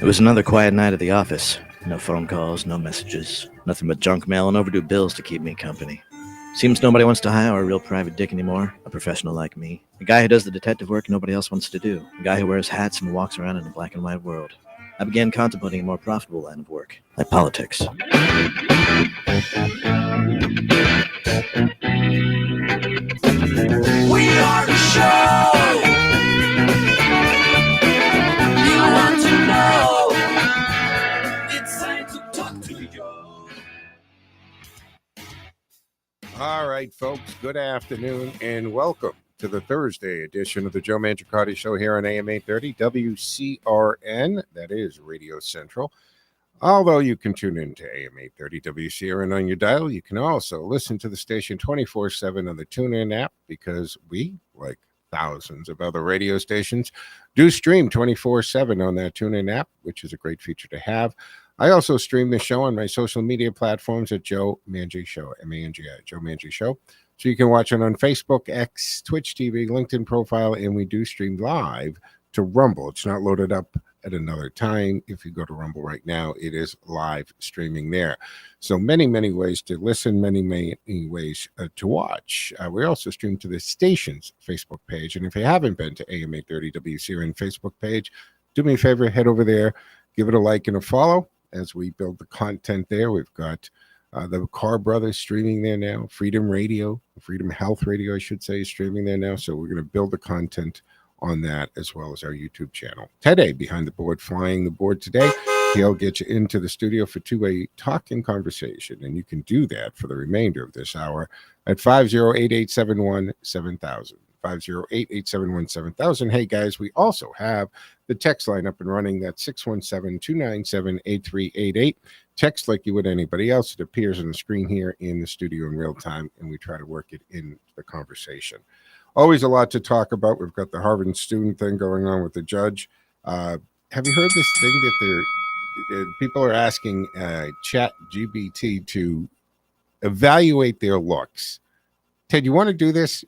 It was another quiet night at the office. No phone calls, no messages, nothing but junk mail and overdue bills to keep me company. Seems nobody wants to hire a real private dick anymore, a professional like me. A guy who does the detective work nobody else wants to do. A guy who wears hats and walks around in a black and white world. I began contemplating a more profitable line of work, like politics. We are the show you want to know. It's time to talk to you. All right, folks, good afternoon and welcome to the Thursday edition of the Joe Mangiacotti Show here on AM 830 WCRN. That is Radio Central. Although you can tune into AM 830 WCRN on your dial, you can also listen to the station 24/7 on the TuneIn app because we, like thousands of other radio stations, do stream 24/7 on that TuneIn app, which is a great feature to have. I also stream the show on my social media platforms at Joe Mangi Show, M-A-N-G-I, Joe Mangi Show. So you can watch it on Facebook, X, Twitch TV, LinkedIn profile, and we do stream live to Rumble. It's not loaded up at another time. If you go to Rumble right now, it is live streaming there. So many, many ways to listen, many ways to watch. We also stream to the station's Facebook page. And if you haven't been to AM 830 WCRN Facebook page, do me a favor, head over there, give it a like and a follow as we build the content there. We've got the Carr Brothers streaming there now. Freedom Radio, Freedom Health Radio, I should say, is streaming there now. So we're going to build the content on that as well as our YouTube channel. Teddy behind the board, flying the board today. He'll get you into the studio for two-way talking conversation, and you can do that for the remainder of this hour at 508-871-7000. 508-871-7000. Hey, guys, we also have the text line up and running. That's 617-297-8388. Text like you would anybody else. It appears on the screen here in the studio in real time, and we try to work it into the conversation. Always a lot to talk about. We've got the Harvard student thing going on with the judge. Have you heard this thing that people are asking ChatGPT to evaluate their looks? Ted, you want to do this?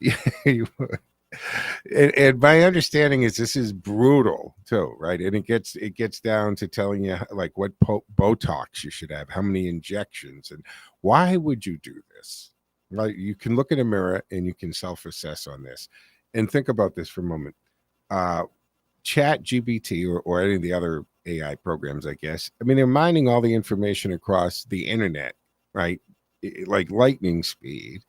And my understanding is this is brutal too, right? And it gets down to telling you like what Botox you should have, how many injections, and why would you do this? Right? You can look in a mirror and you can self-assess on this. And think about this for a moment. ChatGPT or any of the other AI programs, I guess. I mean, they're mining all the information across the internet, right? Like lightning speed.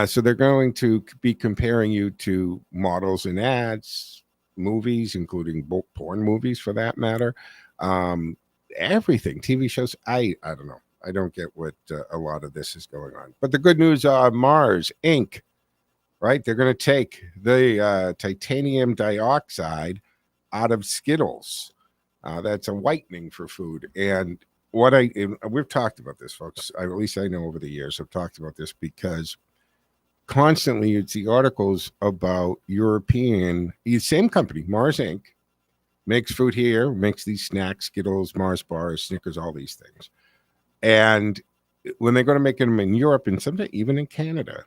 So they're going to be comparing you to models and ads, movies, including porn movies for that matter. Everything, TV shows. I don't know. I don't get what a lot of this is going on. But the good news, Mars Inc., right? They're going to take the titanium dioxide out of Skittles. That's a whitening for food. And we've talked about this, folks. At least I know over the years I've talked about this because constantly you'd see articles about European, same company, Mars Inc., makes food here, makes these snacks, Skittles, Mars bars, Snickers, all these things. And when they're going to make them in Europe and sometimes even in Canada,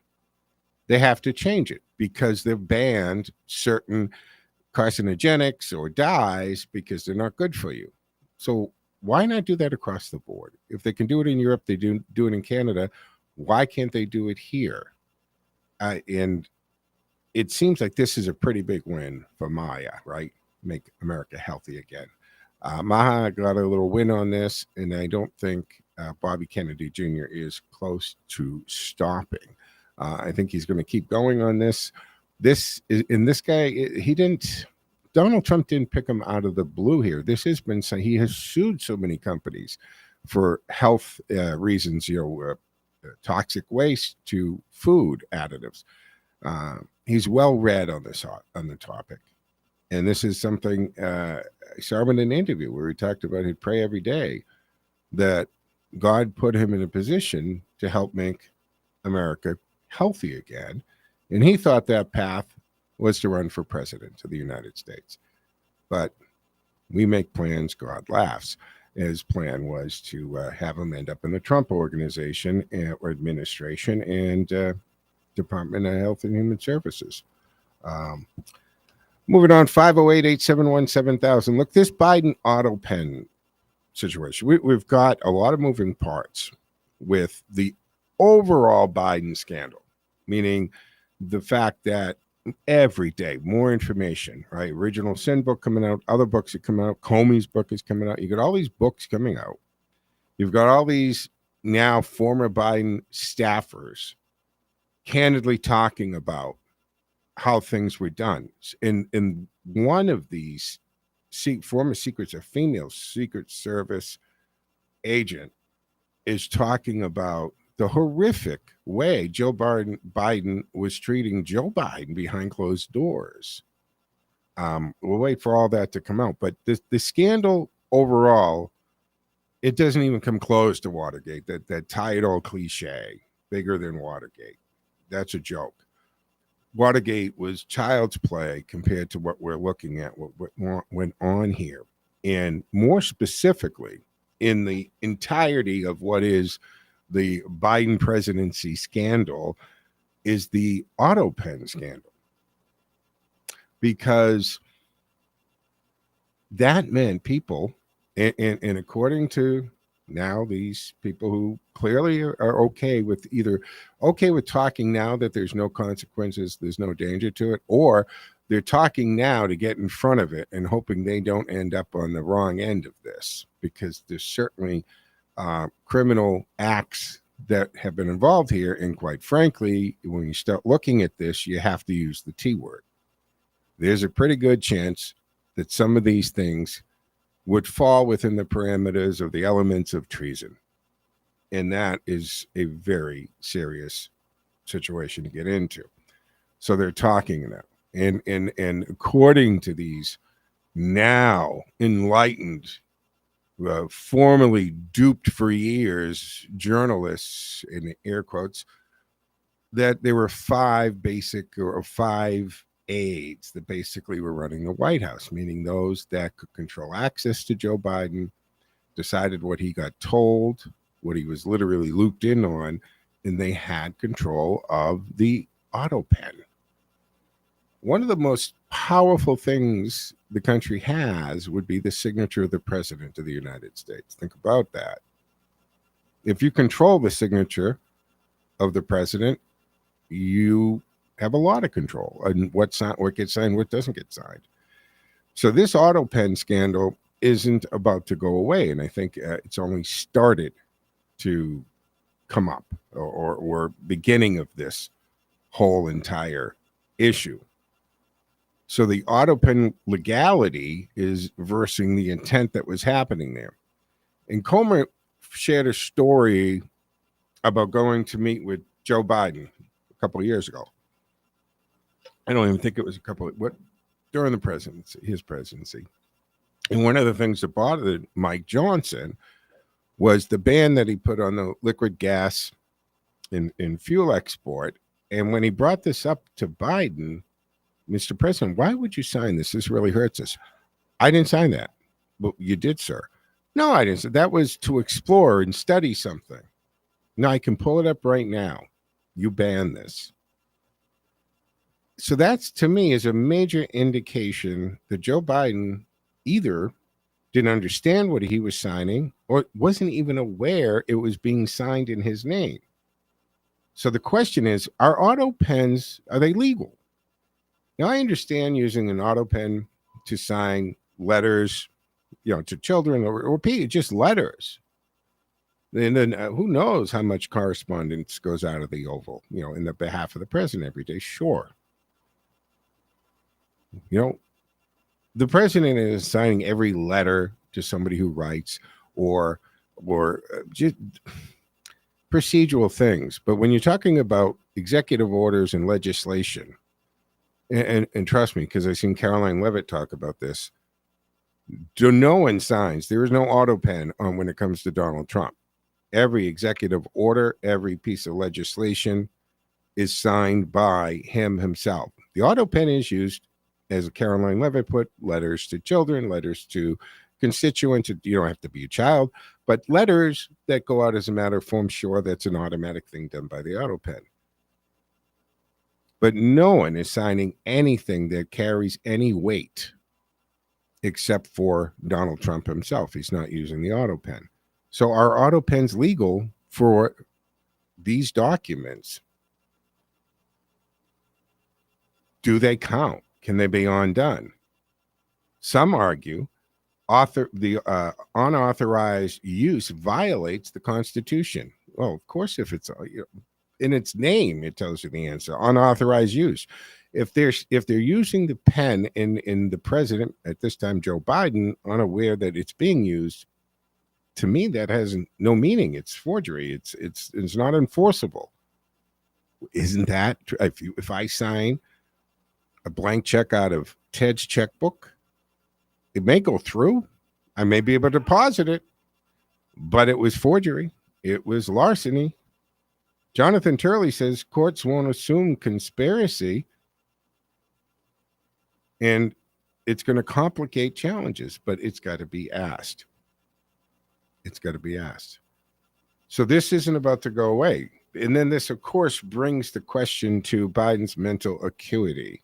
they have to change it because they've banned certain carcinogenics or dyes because they're not good for you. So why not do that across the board? If they can do it in Europe, they do it in Canada. Why can't they do it here? And it seems like this is a pretty big win for Maya, right? Make America healthy again. Maha got a little win on this, and I don't think Bobby Kennedy Jr. is close to stopping. I think he's going to keep going on this. This guy, Donald Trump didn't pick him out of the blue here. This has been, he has sued so many companies for health reasons, toxic waste to food additives. He's well read on the topic. And this is something I saw him in an interview where he talked about he'd pray every day that God put him in a position to help make America healthy again. And he thought that path was to run for president of the United States. But we make plans, God laughs. His plan was to have him end up in the Trump organization or administration and Department of Health and Human Services. Moving on, 508-871-7000. Look, this Biden auto pen situation, we've got a lot of moving parts with the overall Biden scandal, meaning the fact that every day more information, right? Original Sin book coming out, other books are coming out, Comey's book is coming out. You got all these books coming out. You've got all these now former Biden staffers candidly talking about how things were done. In one of these former secrets, a female Secret Service agent is talking about the horrific way Joe Biden was treating Joe Biden behind closed doors. We'll wait for all that to come out. But the scandal overall, it doesn't even come close to Watergate. That tired old cliche, bigger than Watergate. That's a joke. Watergate was child's play compared to what we're looking at, what went on here. And more specifically, in the entirety of what is the Biden presidency scandal is the auto pen scandal. Because that meant people, and according to now these people who clearly are okay with talking now that there's no consequences, there's no danger to it, or they're talking now to get in front of it and hoping they don't end up on the wrong end of this, because there's certainly criminal acts that have been involved here. And quite frankly, when you start looking at this, you have to use the T word. There's a pretty good chance that some of these things would fall within the parameters of the elements of treason. And that is a very serious situation to get into. So they're talking now. And according to these now enlightened, formerly duped for years journalists, in air quotes, that there were five aides that basically were running the White House, meaning those that could control access to Joe Biden, decided what he got told, what he was literally looped in on, and they had control of the auto pen. One of the most powerful things the country has would be the signature of the President of the United States. Think about that. If you control the signature of the president, you have a lot of control on what gets signed, what doesn't get signed. So this auto pen scandal isn't about to go away, and I think it's only started to come up, or beginning of this whole entire issue. So the auto pen legality is versing the intent that was happening there. And Comer shared a story about going to meet with Joe Biden a couple of years ago. I don't even think it was during the presidency, his presidency. And one of the things that bothered Mike Johnson was the ban that he put on the liquid gas in fuel export. And when he brought this up to Biden, Mr. President, why would you sign this? This really hurts us. I didn't sign that. Well, you did, sir. No, I didn't. That was to explore and study something. No, I can pull it up right now. You banned this. So that's, to me, is a major indication that Joe Biden either didn't understand what he was signing or wasn't even aware it was being signed in his name. So the question is, are auto pens, are they legal? Now, I understand using an auto pen to sign letters, to children or just letters. And then who knows how much correspondence goes out of the Oval, in the behalf of the president every day. Sure. The president is signing every letter to somebody who writes or just procedural things. But when you're talking about executive orders and legislation, and trust me, because I've seen Caroline Leavitt talk about this, no one signs. There is no auto pen on when it comes to Donald Trump. Every executive order, every piece of legislation is signed by him himself. The auto pen is used, as Caroline Leavitt put, letters to children, letters to constituents. You don't have to be a child, but letters that go out as a matter of form, sure, that's an automatic thing done by the auto pen. but no one is signing anything that carries any weight except for Donald Trump himself. He's not using the autopen. So are autopens legal for these documents? Do they count? Can they be undone? Some argue the unauthorized use violates the Constitution. Well, of course, if it's in its name, it tells you the answer. Unauthorized use. If they're using the pen in the president, at this time Joe Biden, unaware that it's being used, to me that has no meaning. It's forgery. It's not enforceable. Isn't that if I sign a blank check out of Ted's checkbook, it may go through. I may be able to deposit it, but it was forgery. It was larceny. Jonathan Turley says courts won't assume conspiracy, and it's going to complicate challenges, but it's got to be asked. It's got to be asked. So this isn't about to go away. And then this, of course, brings the question to Biden's mental acuity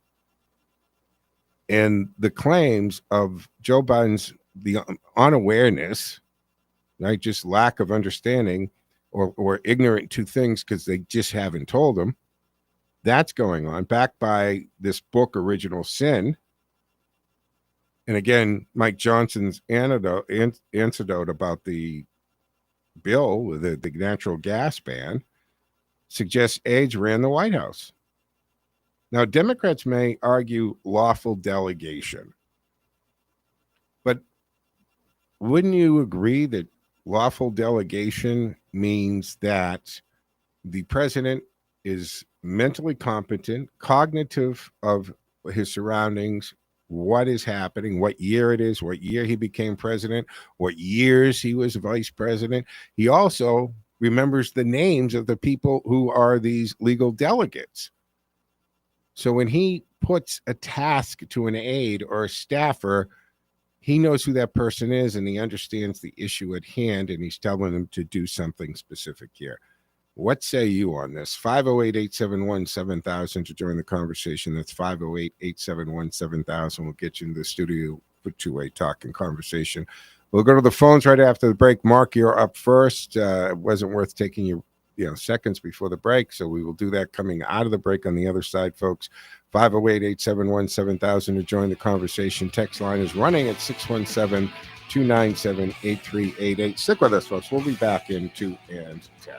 and the claims of Joe Biden's the unawareness, right? Just lack of understanding or ignorant to things because they just haven't told them. That's going on, backed by this book, Original Sin. And again, Mike Johnson's antidote about the bill, the natural gas ban, suggests AIDS ran the White House. Now, Democrats may argue lawful delegation, but wouldn't you agree that lawful delegation means that the president is mentally competent, cognitive of his surroundings, what is happening, what year it is, what year he became president, what years he was vice president. He also remembers the names of the people who are these legal delegates. So when he puts a task to an aide or a staffer, he knows who that person is and he understands the issue at hand, and he's telling them to do something specific here. What say you on this? 508-871-7000 to join the conversation. That's 508-871-7000. We'll get you into the studio for two-way talk and conversation. We'll go to the phones right after the break. Mark, you're up first. It wasn't worth taking you seconds before the break, so we will do that coming out of the break on the other side, folks. 508-871-7000 to join the conversation. Text line is running at 617-297-8388. Stick with us, folks. We'll be back in 2 and 10.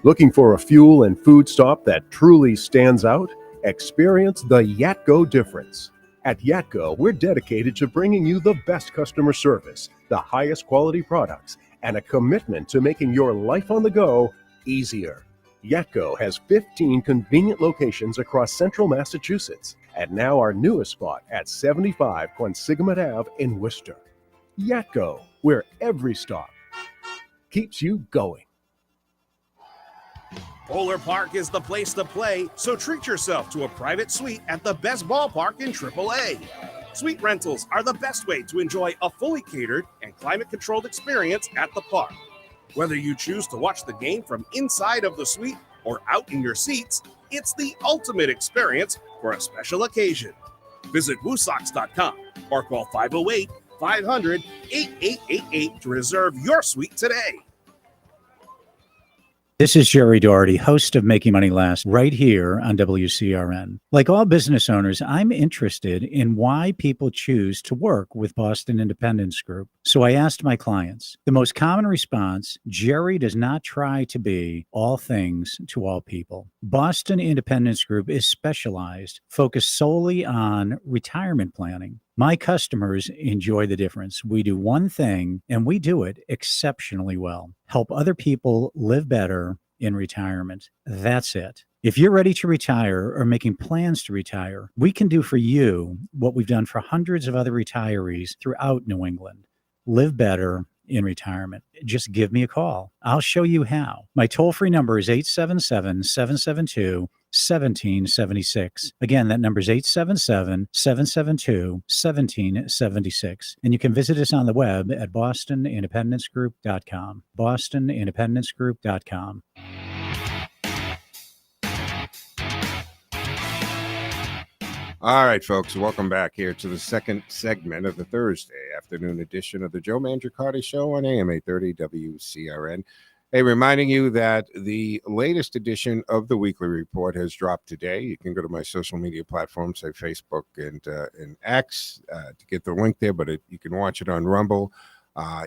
Looking for a fuel and food stop that truly stands out? Experience the Yatco difference. At Yatco, we're dedicated to bringing you the best customer service, the highest quality products, and a commitment to making your life on the go easier. Yatco has 15 convenient locations across central Massachusetts, and now our newest spot at 75 Quonsigamut Ave in Worcester. Yatco, where every stop keeps you going. Polar Park is the place to play, so treat yourself to a private suite at the best ballpark in AAA. Suite rentals are the best way to enjoy a fully catered and climate-controlled experience at the park. Whether you choose to watch the game from inside of the suite or out in your seats, it's the ultimate experience for a special occasion. Visit WooSox.com or call 508-500-8888 to reserve your suite today. This is Jerry Doherty, host of Making Money Last, right here on WCRN. Like all business owners, I'm interested in why people choose to work with Boston Independence Group. So I asked my clients. The most common response, Jerry does not try to be all things to all people. Boston Independence Group is specialized, focused solely on retirement planning. My customers enjoy the difference. We do one thing, and we do it exceptionally well. Help other people live better in retirement. That's it. If you're ready to retire or making plans to retire, we can do for you what we've done for hundreds of other retirees throughout New England. Live better in retirement. Just give me a call. I'll show you how. My toll-free number is 877-772 877-772-1776. Again, that number is 877-772-1776. And you can visit us on the web at bostonindependencegroup.com. bostonindependencegroup.com. All right, folks, welcome back here to the second segment of the Thursday afternoon edition of the Joe Mangiacotti Show on AM 830 WCRN. Hey, reminding you that the latest edition of the weekly report has dropped today. You can go to my social media platforms, say Facebook and X, to get the link there, but you can watch it on Rumble.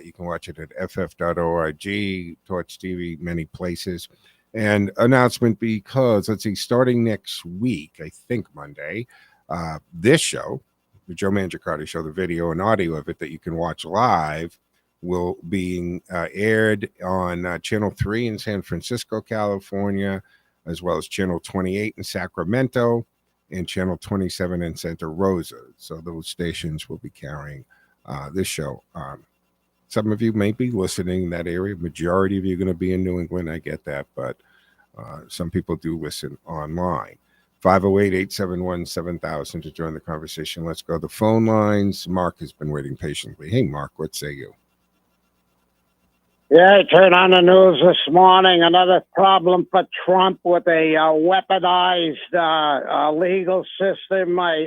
You can watch it at ff.org, Torch TV, many places. And announcement because, let's see, starting next week, I think Monday, this show, the Joe Mangiacotti Show, the video and audio of it that you can watch live, will be aired on Channel 3 in San Francisco, California, as well as Channel 28 in Sacramento and Channel 27 in Santa Rosa. So those stations will be carrying this show. Some of you may be listening in that area. Majority of you are going to be in New England. I get that, but some people do listen online. 508-871-7000 to join the conversation. Let's go to the phone lines. Mark has been waiting patiently. Hey, Mark, what say you? Yeah, I turned on the news this morning. Another problem for Trump with a weaponized legal system. I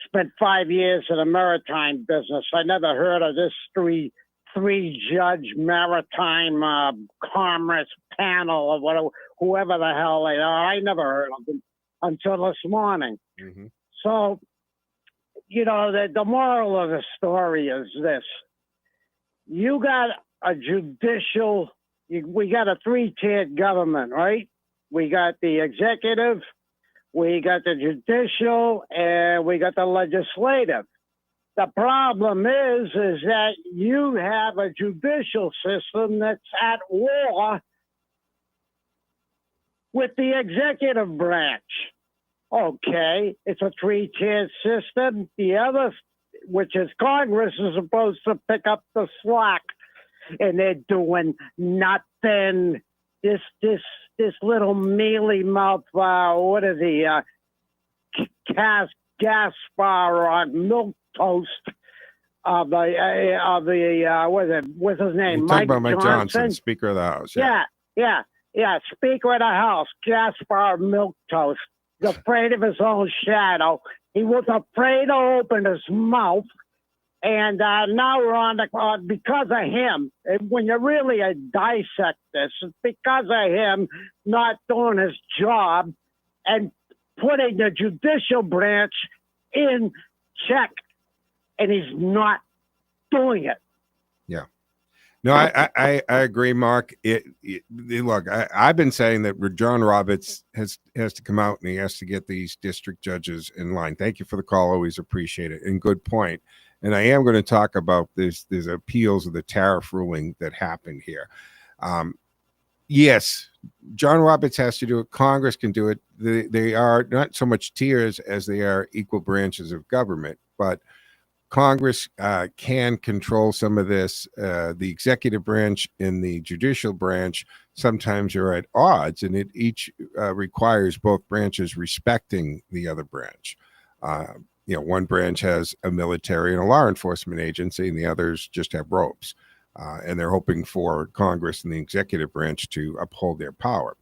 spent 5 years in the maritime business. I never heard of this three-judge maritime commerce panel or whatever, whoever the hell they are. I never heard of them until this morning. Mm-hmm. So, you know, the moral of the story is this. You got a we got a three-tiered government, right? We got the executive, we got the judicial, and we got the legislative. The problem is that you have a judicial system that's at war with the executive branch. Okay, it's a three-tiered system. The other, which is Congress, is supposed to pick up the slack, and they're doing nothing. This little mealy mouth, what is he? Gaspar on milk toast of the what's his name? You're talking about Mike Johnson, Speaker of the House. Yeah, Speaker of the House, Gaspar milk toast. He's afraid of his own shadow. He was afraid to open his mouth, and now we're on because of him. When you really dissect this, it's because of him not doing his job and putting the judicial branch in check, and he's not doing it. Yeah. No, I agree, Mark. Look, I've been saying that John Roberts has to come out and he has to get these district judges in line. Thank you for the call. Always appreciate it. And good point. And I am going to talk about this. There's appeals of the tariff ruling that happened here. Yes, John Roberts has to do it. Congress can do it. They are not so much tiers as they are equal branches of government, but Congress can control some of this. The executive branch and the judicial branch sometimes are at odds, and it each requires both branches respecting the other branch. One branch has a military and a law enforcement agency, and the others just have ropes. And they're hoping for Congress and the executive branch to uphold their power.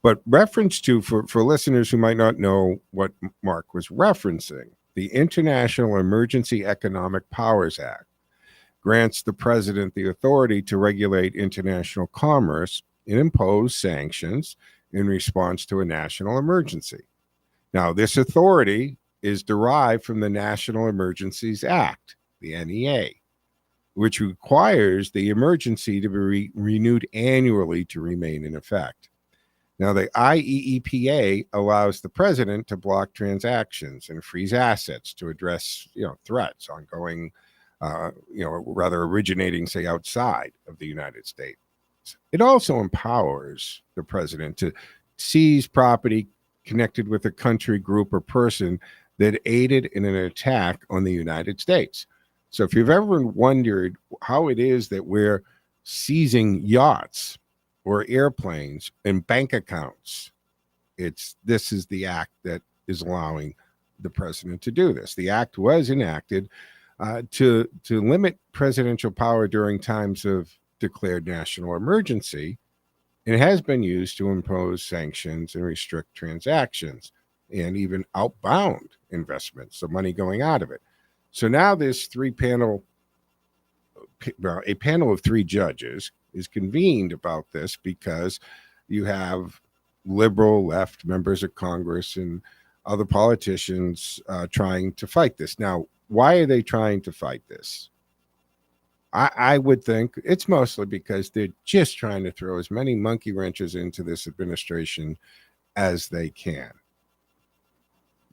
But reference to, for listeners who might not know what Mark was referencing, the International Emergency Economic Powers Act grants the president the authority to regulate international commerce and impose sanctions in response to a national emergency. Now, this authority is derived from the National Emergencies Act, the NEA, which requires the emergency to be renewed annually to remain in effect. Now, the IEEPA allows the president to block transactions and freeze assets to address, threats ongoing, rather originating, say, outside of the United States. It also empowers the president to seize property connected with a country, group, or person that aided in an attack on the United States. So if you've ever wondered how it is that we're seizing yachts or airplanes and bank accounts. This is the act that is allowing the president to do this. The act was enacted to limit presidential power during times of declared national emergency. It has been used to impose sanctions and restrict transactions and even outbound investments, so money going out of it. So now this a panel of 3 judges is convened about this because you have liberal left members of Congress and other politicians trying to fight this. Now, why are they trying to fight this? I would think it's mostly because they're just trying to throw as many monkey wrenches into this administration as they can.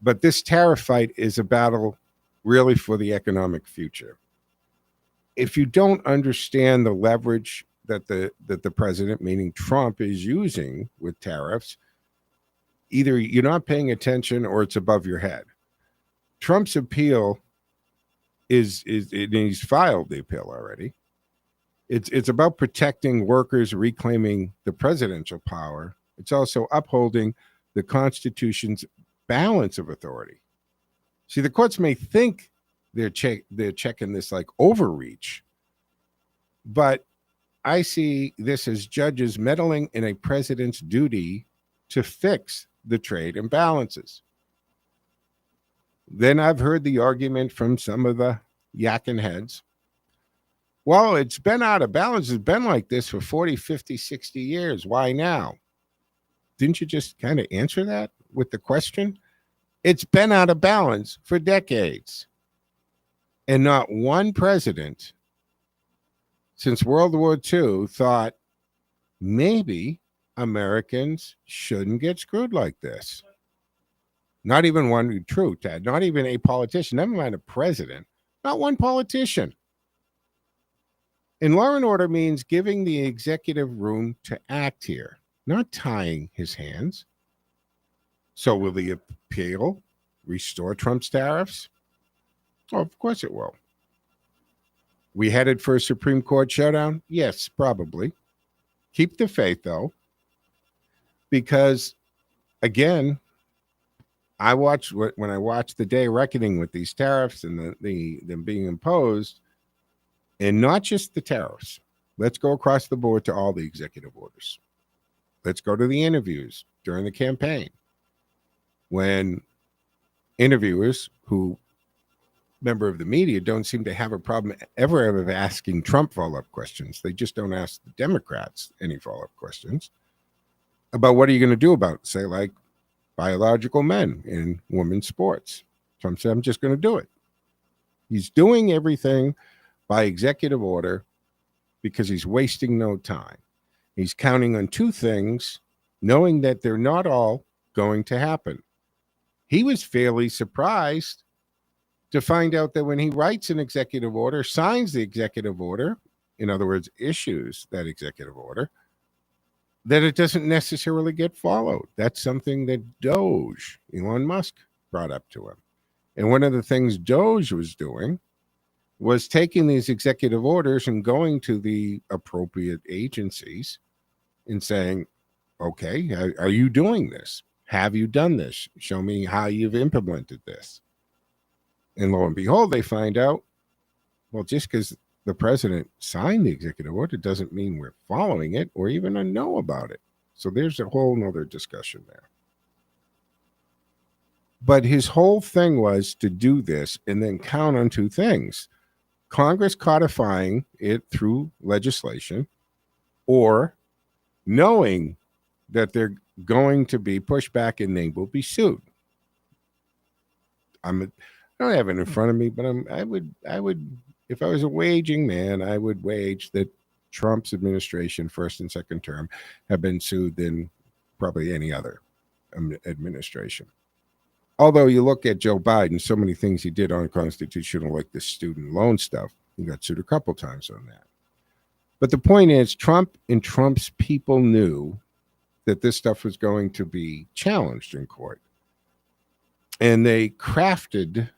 But this tariff fight is a battle really for the economic future. If you don't understand the leverage that the president, meaning Trump, is using with tariffs, either you're not paying attention or it's above your head. Trump's appeal is he's filed the appeal already. It's about protecting workers, reclaiming the presidential power. It's also upholding the Constitution's balance of authority. See, the courts may think they're checking this like overreach, but I see this as judges meddling in a president's duty to fix the trade imbalances. Then I've heard the argument from some of the yakking heads. Well, it's been out of balance. It's been like this for 40, 50, 60 years. Why now? Didn't you just kind of answer that with the question? It's been out of balance for decades. And not one president since World War II thought maybe Americans shouldn't get screwed like this. Not even one, true, Ted, not even a politician, never mind a president, not one politician. And law and order means giving the executive room to act here, not tying his hands. So will the appeal restore Trump's tariffs? Oh, of course it will. We headed for a Supreme Court showdown? Yes, probably. Keep the faith, though, because, again, when I watched the day reckoning with these tariffs and them being imposed, and not just the tariffs. Let's go across the board to all the executive orders. Let's go to the interviews during the campaign, when interviewers who member of the media don't seem to have a problem ever asking Trump follow-up questions. They just don't ask the Democrats any follow-up questions about what are you going to do about, say, like biological men in women's sports. Trump said, I'm just going to do it. He's doing everything by executive order because he's wasting no time. He's counting on 2 things, knowing that they're not all going to happen. He was fairly surprised to find out that when he writes an executive order, signs the executive order, in other words, issues that executive order, that it doesn't necessarily get followed. That's something that Elon Musk, brought up to him. And one of the things Doge was doing was taking these executive orders and going to the appropriate agencies and saying, okay, are you doing this? Have you done this? Show me how you've implemented this. And lo and behold, they find out, well, just because the president signed the executive order doesn't mean we're following it or even know about it. So there's a whole nother discussion there. But his whole thing was to do this and then count on 2 things. Congress codifying it through legislation, or knowing that they're going to be pushed back and they will be sued. I don't have it in front of me, but I would, if I was a waging man, I would wage that Trump's administration, first and second term, have been sued than probably any other administration. Although you look at Joe Biden, so many things he did unconstitutional, like the student loan stuff. He got sued a couple times on that. But the point is, Trump and Trump's people knew that this stuff was going to be challenged in court. And they crafted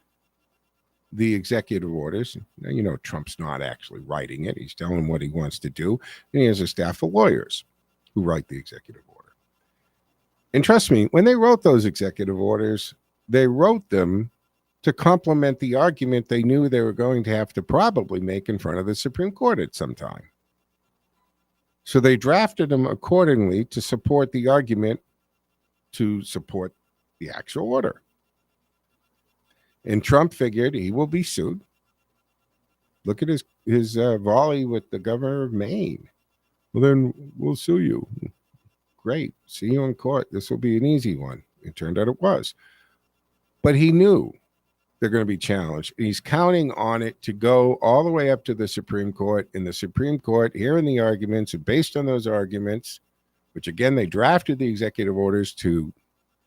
the executive orders. Now, you know, Trump's not actually writing it. He's telling what he wants to do. And he has a staff of lawyers who write the executive order. And trust me, when they wrote those executive orders, they wrote them to complement the argument they knew they were going to have to probably make in front of the Supreme Court at some time. So they drafted them accordingly to support the argument, to support the actual order. And Trump figured he will be sued. Look at his volley with the governor of Maine. Well, then we'll sue you. Great. See you in court. This will be an easy one. It turned out it was. But he knew they're going to be challenged. He's counting on it to go all the way up to the Supreme Court. In the Supreme Court, hearing the arguments, and based on those arguments, which again, they drafted the executive orders to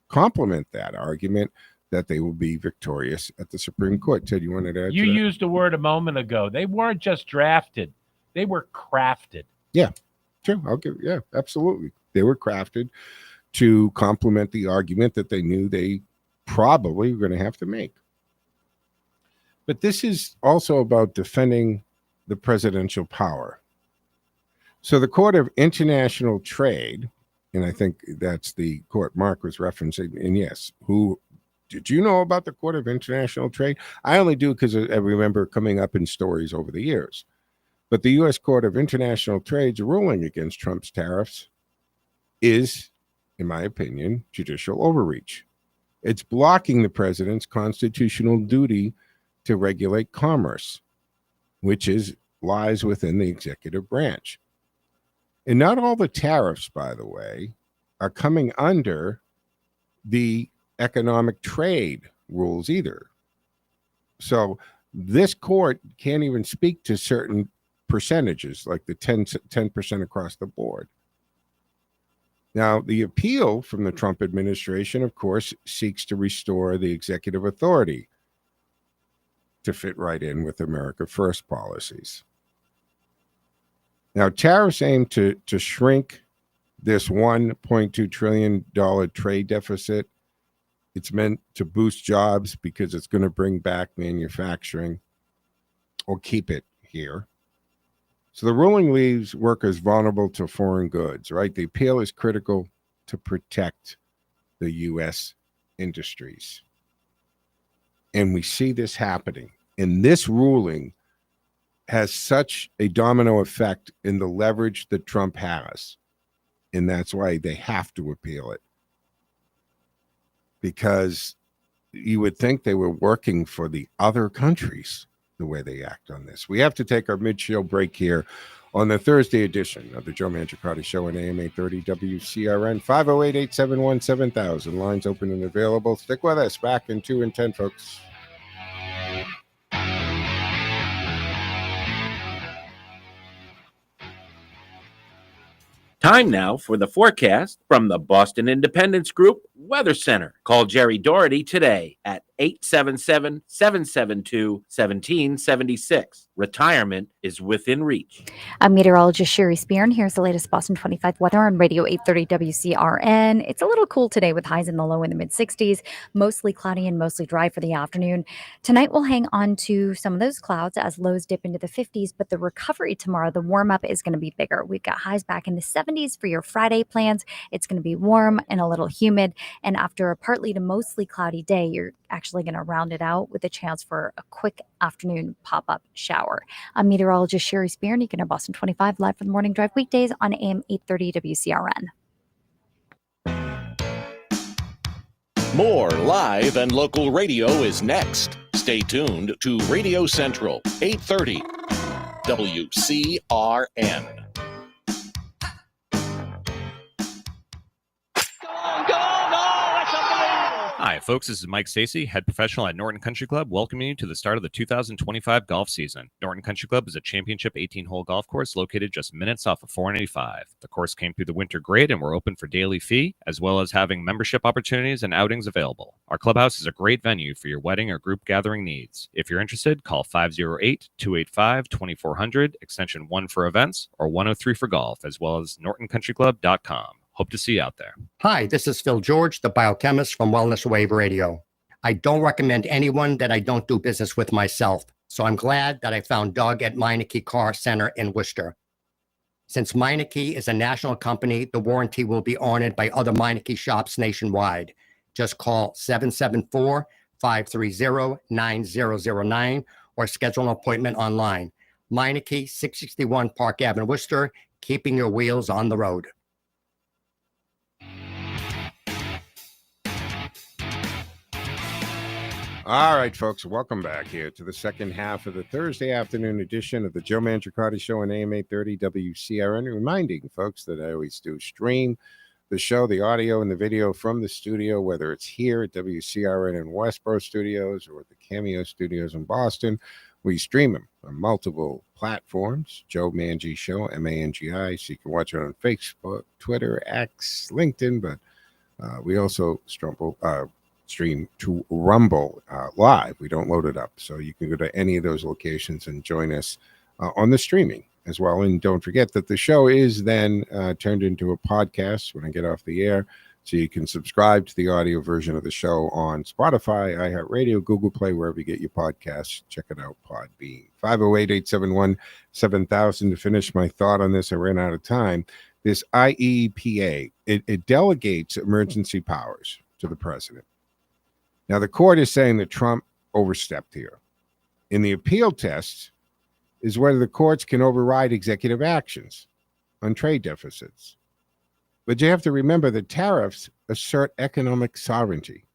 complement that argument, that they will be victorious at the Supreme Court. Ted, you wanted to add You to that? used a word a moment ago. They weren't just drafted. They were crafted. Yeah, true. Yeah, absolutely. They were crafted to complement the argument that they knew they probably were going to have to make. But this is also about defending the presidential power. So the Court of International Trade, and I think that's the court Mark was referencing, and yes, did you know about the Court of International Trade? I only do because I remember coming up in stories over the years. But the U.S. Court of International Trade's ruling against Trump's tariffs is, in my opinion, judicial overreach. It's blocking the president's constitutional duty to regulate commerce, which lies within the executive branch. And not all the tariffs, by the way, are coming under the economic trade rules either. So this court can't even speak to certain percentages, like the 10% across the board. Now, the appeal from the Trump administration, of course, seeks to restore the executive authority to fit right in with America First policies. Now, tariffs aim to shrink this $1.2 trillion trade deficit. It's meant to boost jobs because it's going to bring back manufacturing or keep it here. So the ruling leaves workers vulnerable to foreign goods, right? The appeal is critical to protect the U.S. industries. And we see this happening. And this ruling has such a domino effect in the leverage that Trump has. And that's why they have to appeal it. Because you would think they were working for the other countries the way they act on this. We have to take our mid-show break here on the Thursday edition of the Joe Mangiacotti Show on AM 830 WCRN. 508-871-7000. Lines open and available. Stick with us. Back in 2 and 10, folks. Time now for the forecast from the Boston Independence Group Weather Center. Call Jerry Doherty today at 877-772-1776. Retirement is within reach. I'm meteorologist Sherry Spearn. Here's the latest Boston 25 weather on Radio 830 WCRN. It's a little cool today with highs in the low in the mid-60s, mostly cloudy and mostly dry for the afternoon. Tonight we'll hang on to some of those clouds as lows dip into the 50s, but the recovery tomorrow, the warm-up is going to be bigger. We've got highs back in the 70s for your Friday plans. It's going to be warm and a little humid, and after a partly to mostly cloudy day, you're actually going to round it out with a chance for a quick afternoon pop-up shower. I'm meteorologist Sherry Spearn. You can hear Boston 25 live for the morning drive weekdays on AM 830 WCRN. More live and local radio is next. Stay tuned to Radio Central, 830 WCRN. Hi, folks. This is Mike Stacey, head professional at Norton Country Club, welcoming you to the start of the 2025 golf season. Norton Country Club is a championship 18-hole golf course located just minutes off of 495. The course came through the winter grade, and we're open for daily fee, as well as having membership opportunities and outings available. Our clubhouse is a great venue for your wedding or group gathering needs. If you're interested, call 508-285-2400, extension 1 for events, or 103 for golf, as well as nortoncountryclub.com. Hope to see you out there. Hi, this is Phil George, the biochemist from Wellness Wave Radio. I don't recommend anyone that I don't do business with myself, so I'm glad that I found Doug at Meineke Car Center in Worcester. Since Meineke is a national company, the warranty will be honored by other Meineke shops nationwide. Just call 774-530-9009 or schedule an appointment online. Meineke, 661 Park Avenue, Worcester, keeping your wheels on the road. All right, folks, welcome back here to the second half of the Thursday afternoon edition of the Joe Mangiacotti Show on AM 830 WCRN. Reminding folks that I always do stream the show, the audio and the video from the studio, whether it's here at WCRN in Westboro Studios or at the Cameo Studios in Boston. We stream them on multiple platforms. Joe Mangi Show, MANGI. So you can watch it on Facebook, Twitter, X, LinkedIn, but we also stream to Rumble live. We don't load it up. So you can go to any of those locations and join us on the streaming as well. And don't forget that the show is then turned into a podcast when I get off the air. So you can subscribe to the audio version of the show on Spotify, iHeartRadio, Google Play, wherever you get your podcasts. Check it out, Podbean. 508-871-7000. To finish my thought on this, I ran out of time. This IEPA, it delegates emergency powers to the president. Now, the court is saying that Trump overstepped here. In the appeal test is whether the courts can override executive actions on trade deficits. But you have to remember that tariffs assert economic sovereignty.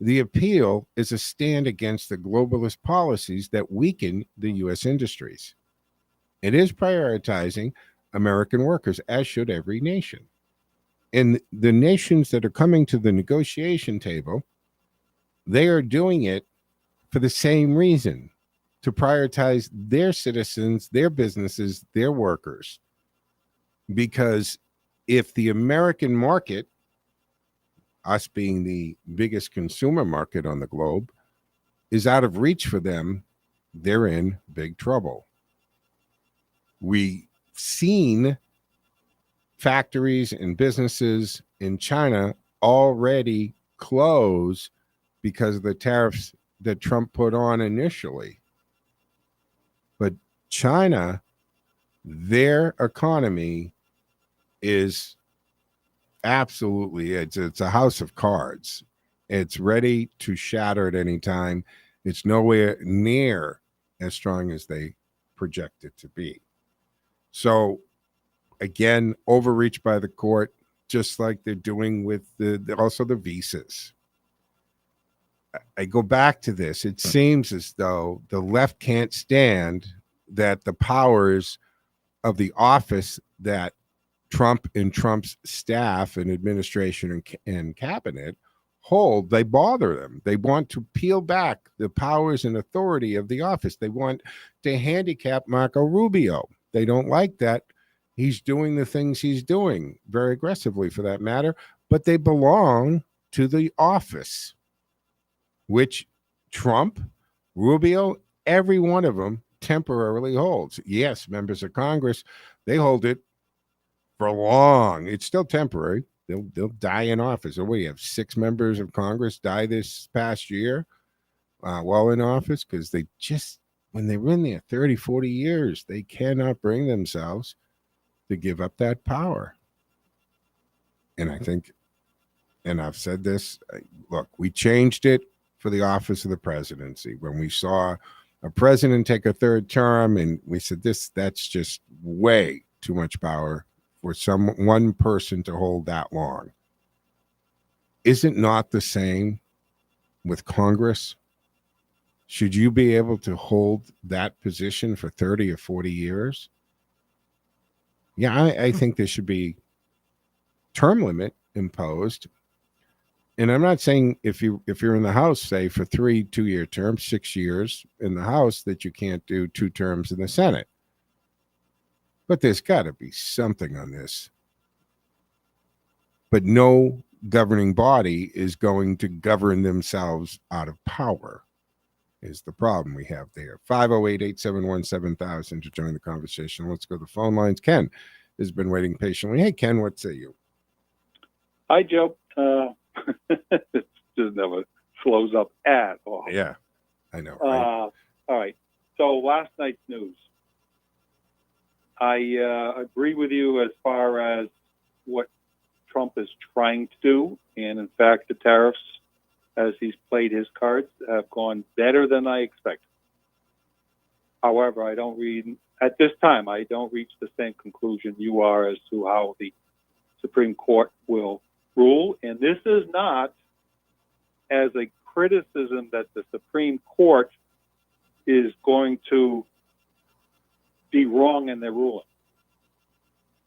The appeal is a stand against the globalist policies that weaken the U.S. industries. It is prioritizing American workers, as should every nation. And the nations that are coming to the negotiation table, they are doing it for the same reason, to prioritize their citizens, their businesses, their workers. Because if the American market, us being the biggest consumer market on the globe, is out of reach for them, they're in big trouble. We've seen factories and businesses in China already close because of the tariffs that Trump put on initially. But China, their economy is absolutely, it's a house of cards. It's ready to shatter at any time. It's nowhere near as strong as they project it to be. So again, overreach by the court, just like they're doing with also the visas. I go back to this. It seems as though the left can't stand that the powers of the office that Trump and Trump's staff and administration and cabinet hold, they bother them. They want to peel back the powers and authority of the office. They want to handicap Marco Rubio. They don't like that. He's doing the things he's doing, very aggressively for that matter, but they belong to the office, which Trump, Rubio, every one of them temporarily holds. Yes, members of Congress, they hold it for long. It's still temporary. They'll die in office. Oh, we have 6 members of Congress die this past year while in office because they just, when they were in there 30, 40 years, they cannot bring themselves to give up that power. And I think, and I've said this, look, we changed it for the office of the presidency when we saw a president take a 3rd term, and we said that's just way too much power for one person to hold that long. Is it not the same with Congress? Should you be able to hold that position for 30 or 40 years? Yeah, I think there should be term limit imposed. And I'm not saying if you're in the House, say, for 3 2-year terms, 6 years in the House, that you can't do 2 terms in the Senate. But there's got to be something on this. But no governing body is going to govern themselves out of power, is the problem we have there. 508-871-7000 to join the conversation. Let's go to the phone lines. Ken has been waiting patiently. Hey, Ken, what say you? Hi, Joe. It just never slows up at all. Yeah, I know. Right? All right. So last night's news. I agree with you as far as what Trump is trying to do. And in fact, the tariffs, as he's played his cards, have gone better than I expected. However, at this time, I don't reach the same conclusion you are as to how the Supreme Court will rule. And this is not as a criticism that the Supreme Court is going to be wrong in their ruling,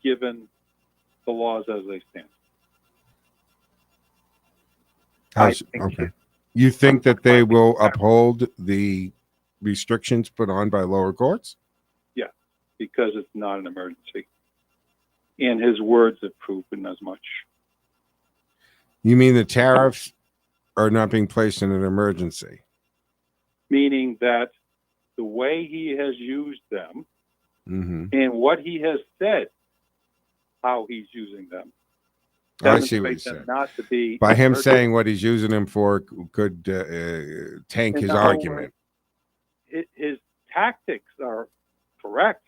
given the laws as they stand. Okay. You think that they will uphold the restrictions put on by lower courts? Yeah, because it's not an emergency. And his words have proven as much. You mean the tariffs are not being placed in an emergency? Meaning that the way he has used them and what he has said, how he's using them, I see what he's demonstrate them saying. not to be By him emergency. saying what he's using them for could tank In his other argument. words, his tactics are correct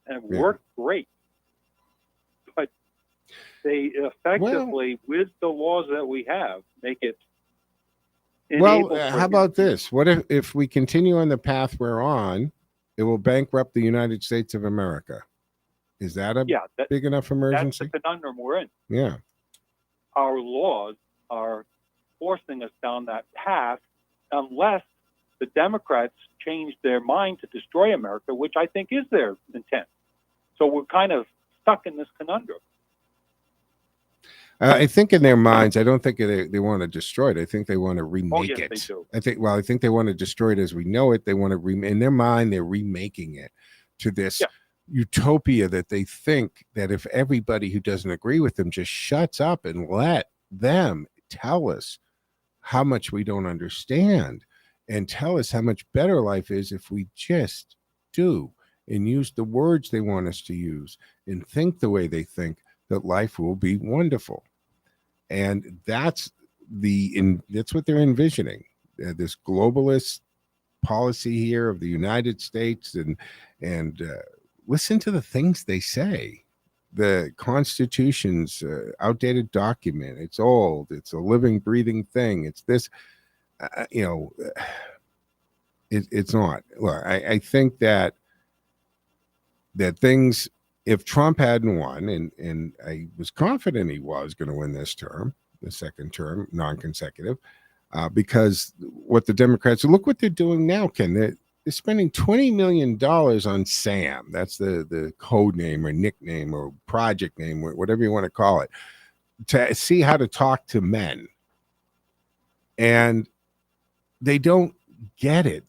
and work great, but they effectively, with the laws that we have, make it Well, enable for how about this? What if we continue on the path we're on, it will bankrupt the United States of America? Is that a big enough emergency? That's the conundrum we're in. Yeah. Our laws are forcing us down that path unless the Democrats change their mind to destroy America, which I think is their intent. So we're kind of stuck in this conundrum. I think in their minds, I don't think they want to destroy it. I think they want to remake yes, it. they do. I think they want to destroy it as we know it. They want to in their mind, they're remaking it to this utopia that they think that if everybody who doesn't agree with them just shuts up and let them tell us how much we don't understand and tell us how much better life is if we just do and use the words they want us to use and think the way they think, that life will be wonderful. And that's what they're envisioning, this globalist policy here of the United States. And listen to the things they say. The Constitution's outdated document. It's old. It's a living, breathing thing. It's this, it's not. Look, I think that things, if Trump hadn't won, and I was confident he was going to win this term, the second term, non-consecutive, because what the Democrats, look what they're doing now, Ken. They're spending $20 million on SAM. That's the code name or nickname or project name, whatever you want to call it, to see how to talk to men. And they don't get it.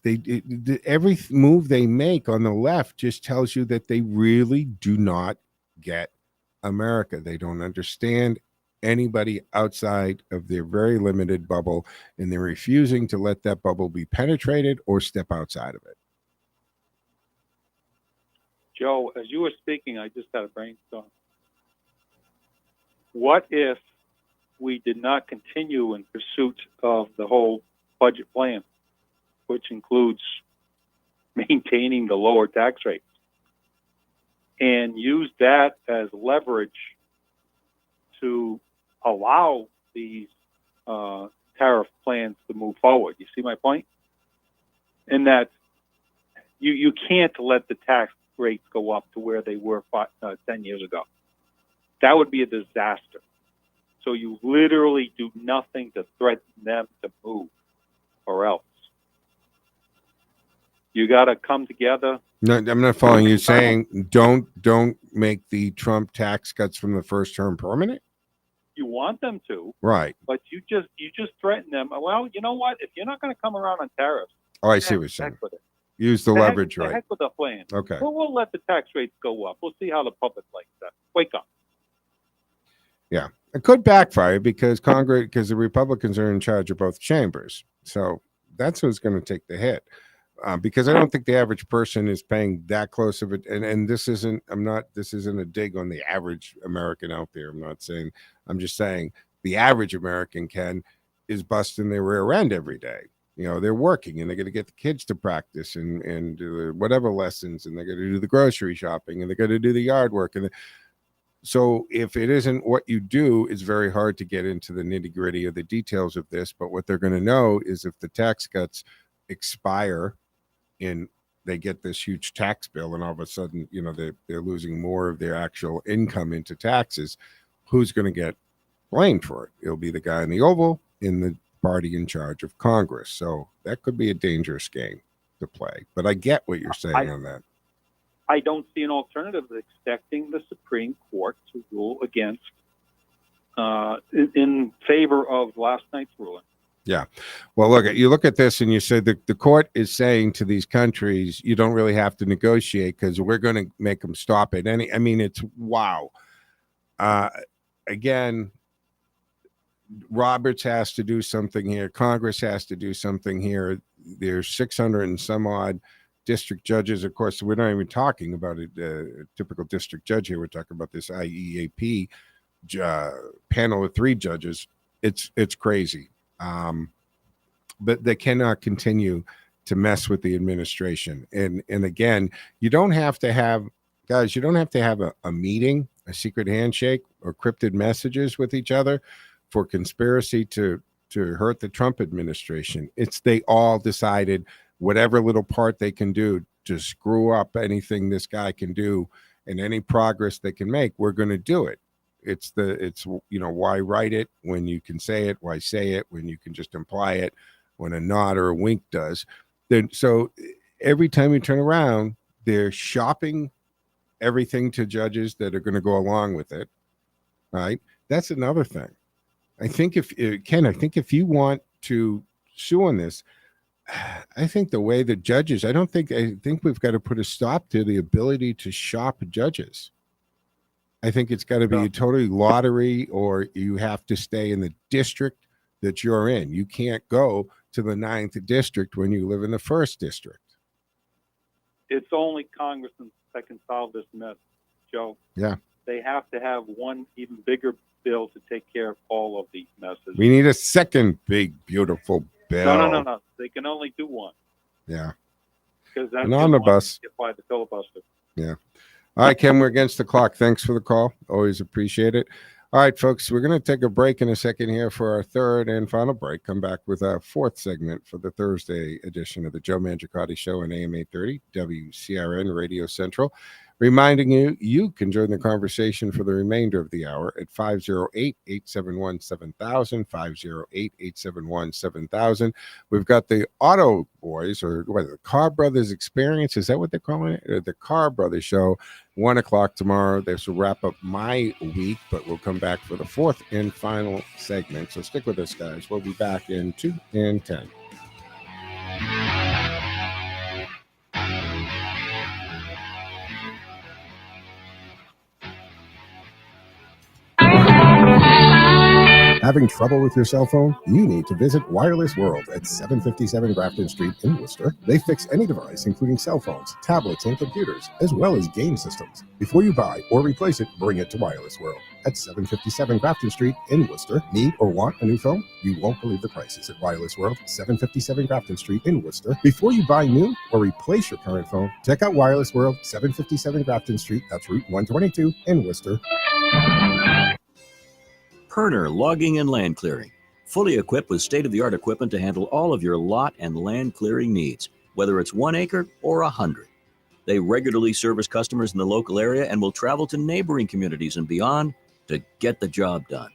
Every move they make on the left just tells you that they really do not get America. They don't understand anybody outside of their very limited bubble, and they're refusing to let that bubble be penetrated or step outside of it. Joe, as you were speaking, I just had a brainstorm. What if we did not continue in pursuit of the whole budget plan, which includes maintaining the lower tax rates, and use that as leverage to allow these tariff plans to move forward? You see my point? In that you can't let the tax rates go up to where they were 10 years ago. That would be a disaster. So you literally do nothing to threaten them to move, or else. You got to come together. No, I'm not following you. Saying don't make the Trump tax cuts from the first term permanent. You want them to, right? But you just threaten them. Well, you know what? If you're not going to come around on tariffs, oh, I see what you're saying. Use the leverage, right? Heck with the plan. Okay. Well, we'll let the tax rates go up. We'll see how the public likes that. Wake up. Yeah, it could backfire because the Republicans are in charge of both chambers. So that's who's going to take the hit. Because I don't think the average person is paying that close of it. And this isn't a dig on the average American out there. I'm just saying the average American is busting their rear end every day. They're working and they're going to get the kids to practice and do whatever lessons, and they're going to do the grocery shopping and they're going to do the yard work. And so if it isn't what you do, it's very hard to get into the nitty gritty of the details of this. But what they're going to know is if the tax cuts expire and they get this huge tax bill and all of a sudden, they're losing more of their actual income into taxes, who's going to get blamed for it? It'll be the guy in the Oval in the party in charge of Congress. So that could be a dangerous game to play. But I get what you're saying on that. I don't see an alternative to expecting the Supreme Court to rule against, in favor of last night's ruling. Yeah. Well, you look at this and you say that the court is saying to these countries, you don't really have to negotiate because we're going to make them stop it. It's wow. Again, Roberts has to do something here. Congress has to do something here. There's 600 and some odd district judges. Of course, we're not even talking about a typical district judge here. We're talking about this IEAP panel of 3 judges. It's crazy. But they cannot continue to mess with the administration. And again, you don't have to have a meeting, a secret handshake, or cryptic messages with each other for conspiracy to hurt the Trump administration. They all decided whatever little part they can do to screw up anything this guy can do and any progress they can make, we're going to do it. It's why write it when you can say it? Why say it when you can just imply it when a nod or a wink does? So every time you turn around, they're shopping everything to judges that are going to go along with it. Right? That's another thing. I think if you want to sue on this, I think the way the judges, I think we've got to put a stop to the ability to shop judges. I think it's got to be a totally lottery, or you have to stay in the district that you're in. You can't go to the 9th district when you live in the 1st district. It's only congressmen that can solve this mess, Joe. Yeah. They have to have one even bigger bill to take care of all of these messes. We need a second big, beautiful bill. No. They can only do one. Yeah. Because that's an omnibus. Get by the filibuster. Yeah. All right, Ken, we're against the clock. Thanks for the call. Always appreciate it. All right, folks, we're going to take a break in a second here for our third and final break. Come back with our 4th segment for the Thursday edition of the Joe Mangiacotti Show on AM 830, WCRN Radio Central. Reminding you can join the conversation for the remainder of the hour at 508-871-7000, 508-871-7000. We've got the Auto Boys, or the Car Brothers Experience. Is that what they're calling it? The Car Brothers Show, 1 o'clock tomorrow. This will wrap up my week, but we'll come back for the 4th and final segment. So stick with us, guys. We'll be back in 2 and 10. Having trouble with your cell phone? You need to visit Wireless World at 757 Grafton Street in Worcester. They fix any device, including cell phones, tablets, and computers, as well as game systems. Before you buy or replace it, bring it to Wireless World at 757 Grafton Street in Worcester. Need or want a new phone? You won't believe the prices at Wireless World, 757 Grafton Street in Worcester. Before you buy new or replace your current phone, check out Wireless World, 757 Grafton Street. That's Route 122 in Worcester. Perner Logging and Land Clearing, fully equipped with state-of-the-art equipment to handle all of your lot and land clearing needs, whether it's 1 acre or 100. They regularly service customers in the local area and will travel to neighboring communities and beyond to get the job done.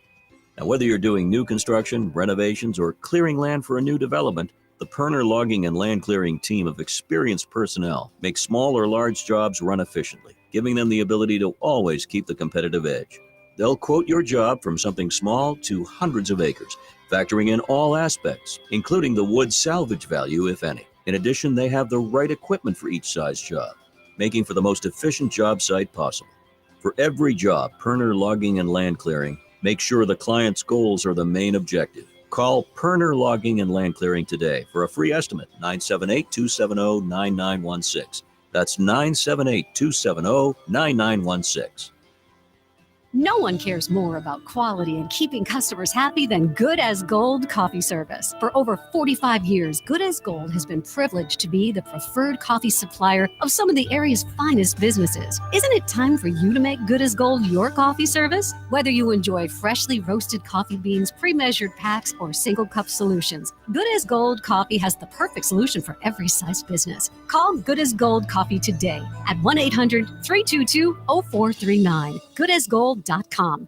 Now, whether you're doing new construction, renovations, or clearing land for a new development, the Perner Logging and Land Clearing team of experienced personnel makes small or large jobs run efficiently, giving them the ability to always keep the competitive edge. They'll quote your job from something small to hundreds of acres, factoring in all aspects, including the wood salvage value, if any. In addition, they have the right equipment for each size job, making for the most efficient job site possible. For every job, Perner Logging and Land Clearing makes sure the client's goals are the main objective. Call Perner Logging and Land Clearing today for a free estimate, 978-270-9916. That's 978-270-9916. No one cares more about quality and keeping customers happy than Good as Gold coffee service. For over 45 years, Good as Gold has been privileged to be the preferred coffee supplier of some of the area's finest businesses. Isn't it time for you to make Good as Gold your coffee service? Whether you enjoy freshly roasted coffee beans, pre-measured packs, or single cup solutions, Good as Gold coffee has the perfect solution for every size business. Call Good as Gold Coffee today at 1-800-322-0439. goodasgold.com. All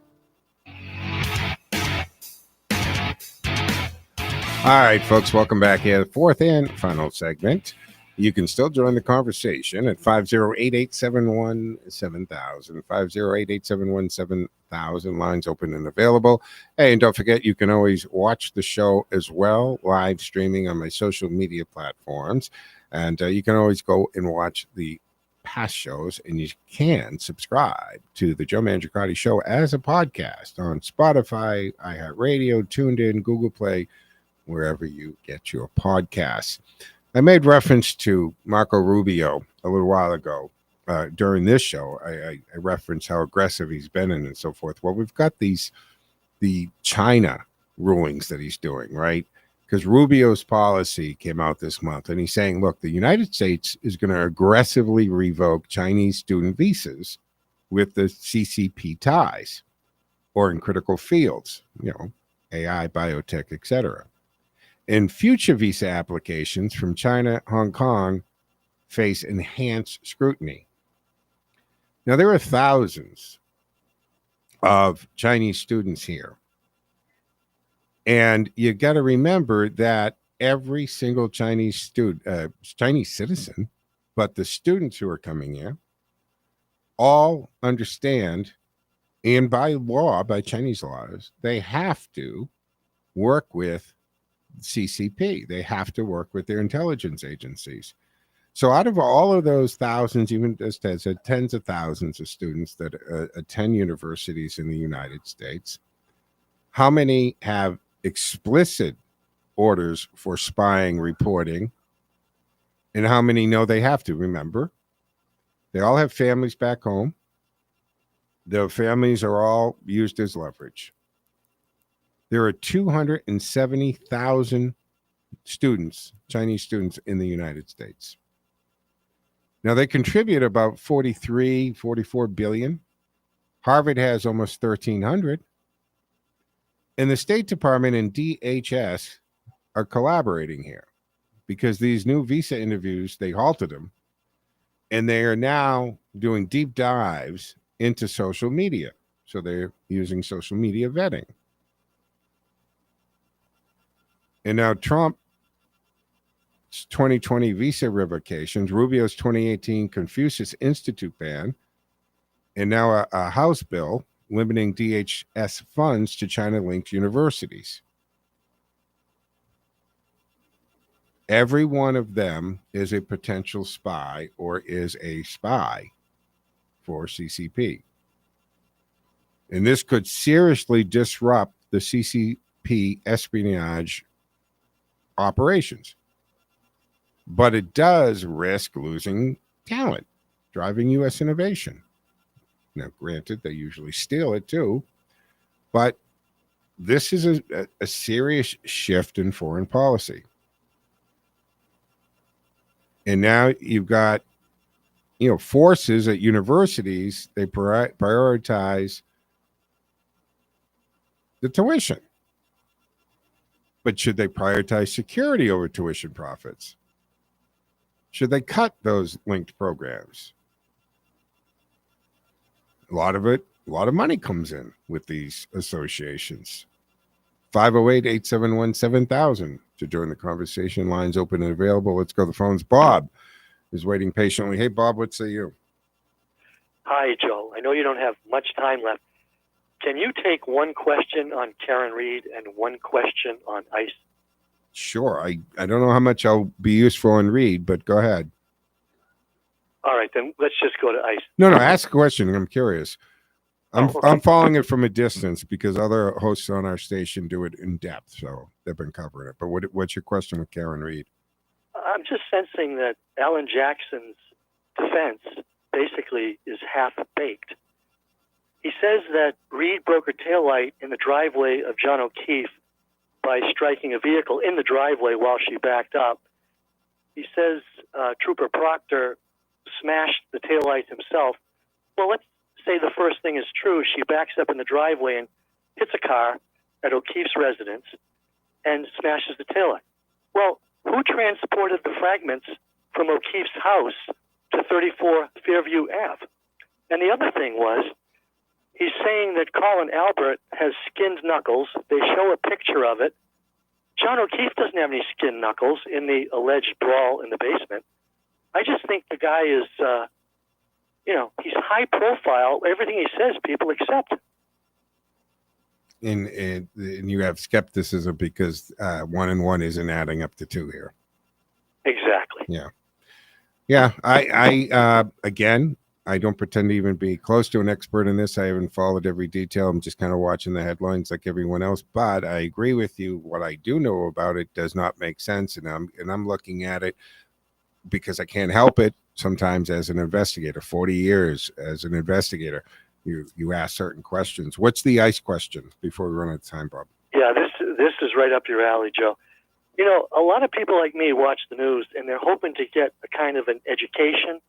right, folks, welcome back here. The fourth and final segment. You can still join the conversation at 508-871-7000. 508-871-7000. Lines open and available. Hey, and don't forget, you can always watch the show as well, live streaming on my social media platforms. And you can always go and watch the past shows, and you can subscribe to the Joe Mangiacotti Show as a podcast on Spotify, iHeartRadio, TuneIn, Google Play, wherever you get your podcasts. I made reference to Marco Rubio a little while ago during this show. I referenced how aggressive he's been and so forth. Well, we've got the China rulings that he's doing, right? Because Rubio's policy came out this month, and he's saying, look, the United States is going to aggressively revoke Chinese student visas with the CCP ties or in critical fields, AI, biotech, etc. And future visa applications from China, Hong Kong face enhanced scrutiny. Now, there are thousands of Chinese students here. And you got to remember that every single Chinese citizen, but the students who are coming here, all understand, and by law, by Chinese laws, they have to work with CCP. They have to work with their intelligence agencies. So out of all of those thousands, even just as tens of thousands of students that attend universities in the United States, how many have explicit orders for spying, reporting, and how many know they have to? Remember, they all have families back home. Their families are all used as leverage. There are 270,000 students, Chinese students, in the United States. Now, they contribute about 44 billion. Harvard has almost 1,300. And the State Department and DHS are collaborating here because these new visa interviews, they halted them. And they are now doing deep dives into social media. So they're using social media vetting. And now Trump's 2020 visa revocations, Rubio's 2018 Confucius Institute ban, and now a House bill limiting DHS funds to China-linked universities. Every one of them is a potential spy or is a spy for CCP. And this could seriously disrupt the CCP espionage operations. But it does risk losing talent, driving U.S. innovation. Now, granted, they usually steal it too, but this is a serious shift in foreign policy. And now you've got, forces at universities, they prioritize the tuition. But should they prioritize security over tuition profits? Should they cut those linked programs? A lot of money comes in with these associations. 508-871-7000 to join the conversation. Lines open and available. Let's go to the phones. Bob is waiting patiently. Hey, Bob, what say you? Hi, Joe. I know you don't have much time left. Can you take one question on Karen Reed and one question on ICE? Sure. I don't know how much I'll be useful on Reed, but go ahead. All right, then let's just go to ICE. No, ask a question. I'm curious. I'm following it from a distance because other hosts on our station do it in depth, so they've been covering it. But what's your question with Karen Reed? I'm just sensing that Alan Jackson's defense basically is half-baked. He says that Reed broke her taillight in the driveway of John O'Keefe by striking a vehicle in the driveway while she backed up. He says Trooper Proctor smashed the taillight himself. Well, let's say the first thing is true. She backs up in the driveway and hits a car at O'Keefe's residence and smashes the taillight. Well, who transported the fragments from O'Keefe's house to 34 Fairview Ave? And the other thing was, he's saying that Colin Albert has skinned knuckles. They show a picture of it. John O'Keefe doesn't have any skinned knuckles in the alleged brawl in the basement. I just think the guy is, he's high profile. Everything he says, people accept. And you have skepticism because 1 and 1 isn't adding up to 2 here. Exactly. Yeah. I again, I don't pretend to even be close to an expert in this. I haven't followed every detail. I'm just kind of watching the headlines like everyone else. But I agree with you. What I do know about it does not make sense, and I'm looking at it because I can't help it. Sometimes, as an investigator, 40 years as an investigator, you ask certain questions. What's the ICE question before we run out of time, Bob? Yeah, this is right up your alley, Joe. A lot of people like me watch the news and they're hoping to get a kind of an education,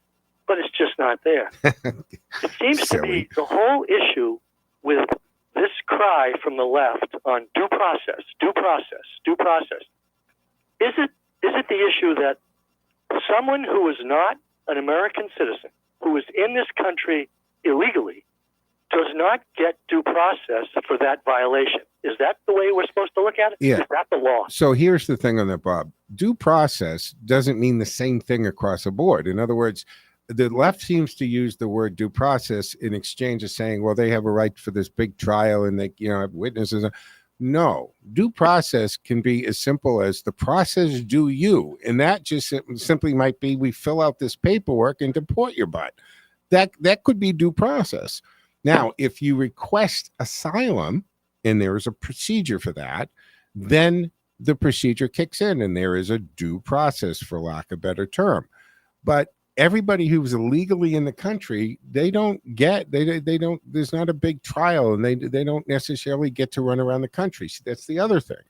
but it's just not there. It seems to be the whole issue with this cry from the left on due process, due process, due process. Is it the issue that someone who is not an American citizen, who is in this country illegally, does not get due process for that violation? Is that the way we're supposed to look at it? Yeah. Is that the law? So here's the thing on that, Bob. Due process doesn't mean the same thing across the board. In other words, the left seems to use the word due process in exchange of saying, well, they have a right for this big trial and they have witnesses. No, due process can be as simple as the process due you. And that just simply might be we fill out this paperwork and deport your butt. That could be due process. Now, if you request asylum and there is a procedure for that, then the procedure kicks in and there is a due process, for lack of a better term. But everybody who's illegally in the country, they don't, there's not a big trial and they don't necessarily get to run around the country. See, that's the other thing,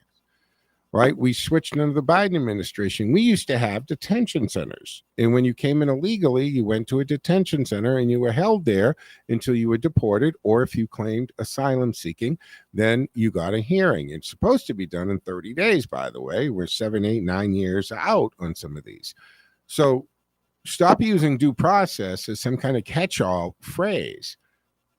right? We switched under the Biden administration. We used to have detention centers. And when you came in illegally, you went to a detention center and you were held there until you were deported, or if you claimed asylum seeking, then you got a hearing. It's supposed to be done in 30 days, by the way. We're 7, 8, 9 years out on some of these. So stop using due process as some kind of catch-all phrase.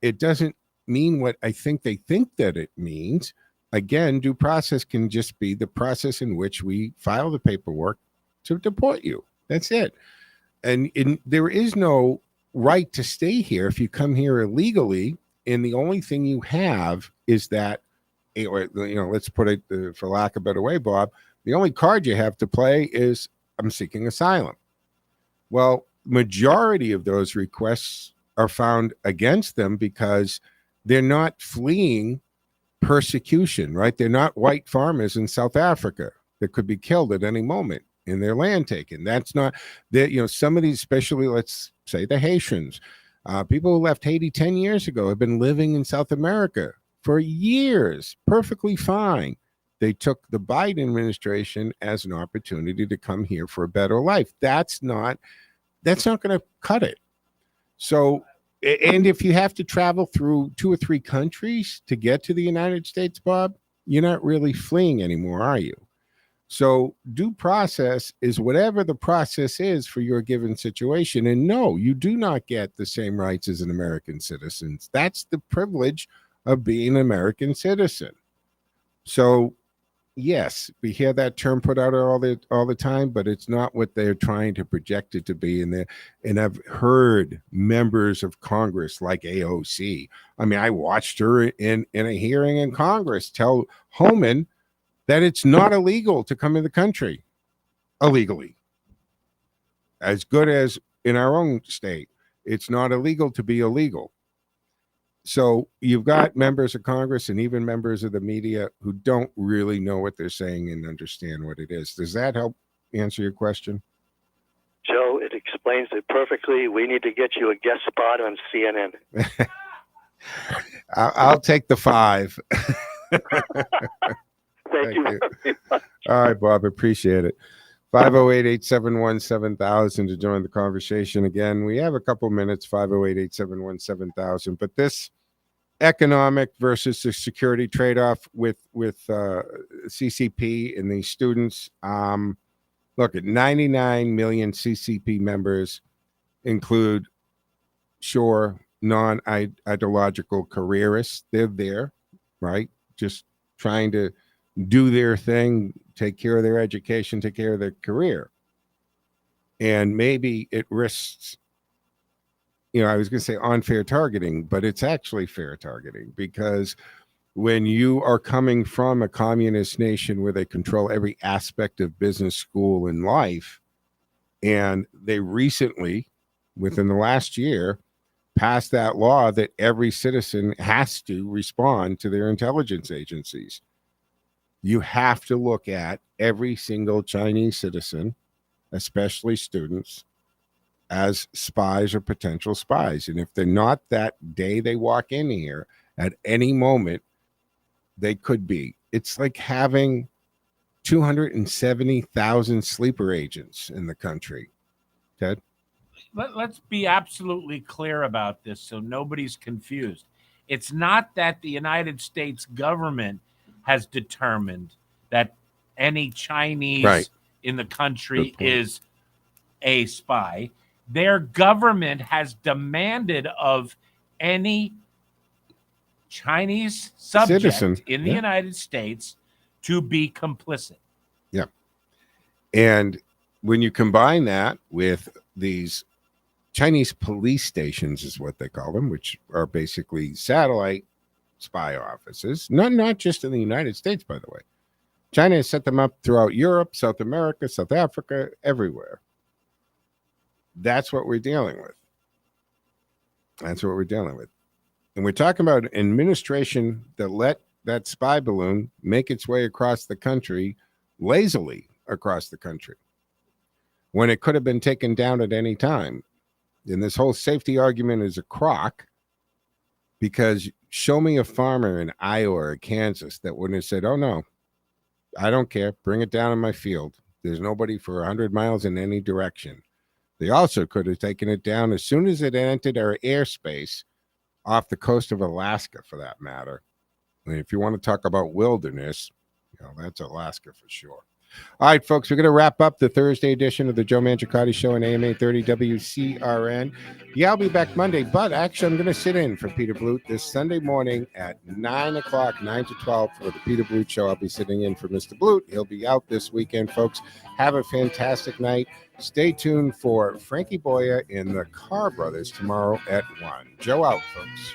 It doesn't mean what I think they think that it means. Again, due process can just be the process in which we file the paperwork to deport you. That's it. And there is no right to stay here if you come here illegally, and the only thing you have is that, let's put it, for lack of a better way, Bob, the only card you have to play is I'm seeking asylum. Well, majority of those requests are found against them because they're not fleeing persecution, right? They're not white farmers in South Africa that could be killed at any moment in their land taken. That's not that, some of these, especially let's say the Haitians, people who left Haiti 10 years ago have been living in South America for years, perfectly fine. They took the Biden administration as an opportunity to come here for a better life. That's not going to cut it. So, and if you have to travel through 2 or 3 countries to get to the United States, Bob, you're not really fleeing anymore, are you? So due process is whatever the process is for your given situation. And no, you do not get the same rights as an American citizen. That's the privilege of being an American citizen. So yes, we hear that term put out all the time, but it's not what they're trying to project it to be. And I've heard members of Congress like AOC. I mean, I watched her in a hearing in Congress tell Homan that it's not illegal to come in the country illegally. As good as in our own state, it's not illegal to be illegal. So you've got members of Congress and even members of the media who don't really know what they're saying and understand what it is. Does that help answer your question? Joe, it explains it perfectly. We need to get you a guest spot on CNN. I'll take the 5. Thank you very much. All right, Bob, appreciate it. 508-871-7000 to join the conversation. Again, we have a couple minutes, 508-871-7000. But this economic versus the security trade-off with CCP and these students, look, at 99 million CCP members include, sure, non-ideological careerists. They're there, right? Just trying to do their thing, take care of their education, take care of their career. And maybe it risks, I was going to say unfair targeting, but it's actually fair targeting, because when you are coming from a communist nation where they control every aspect of business, school, and life, and they recently, within the last year, passed that law that every citizen has to respond to their intelligence agencies. You have to look at every single Chinese citizen, especially students, as spies or potential spies. And if they're not that day they walk in here, at any moment, they could be. It's like having 270,000 sleeper agents in the country. Ted? Let's be absolutely clear about this so nobody's confused. It's not that the United States government has determined that any Chinese in the country is a spy. Their government has demanded of any Chinese subject Citizen. in the United States to be complicit. Yeah. And when you combine that with these Chinese police stations, is what they call them, which are basically satellite spy offices, not just in the United States, by the way. China has set them up throughout Europe, South America, South Africa, everywhere. That's what we're dealing with. That's what we're dealing with. And we're talking about an administration that let that spy balloon make its way across the country, lazily across the country, when it could have been taken down at any time. And this whole safety argument is a crock, because show me a farmer in Iowa or Kansas that wouldn't have said, oh, no, I don't care. Bring it down in my field. There's nobody for 100 miles in any direction. They also could have taken it down as soon as it entered our airspace off the coast of Alaska, for that matter. And if you want to talk about wilderness, that's Alaska for sure. All right, folks, we're going to wrap up the Thursday edition of the Joe Mangiacotti Show on AM 830 WCRN. Yeah, I'll be back Monday, but actually I'm going to sit in for Peter Blute this Sunday morning at 9 o'clock, 9 to 12 for the Peter Blute Show. I'll be sitting in for Mr. Blute. He'll be out this weekend, folks. Have a fantastic night. Stay tuned for Frankie Boya and the Carr Brothers tomorrow at 1. Joe out, folks.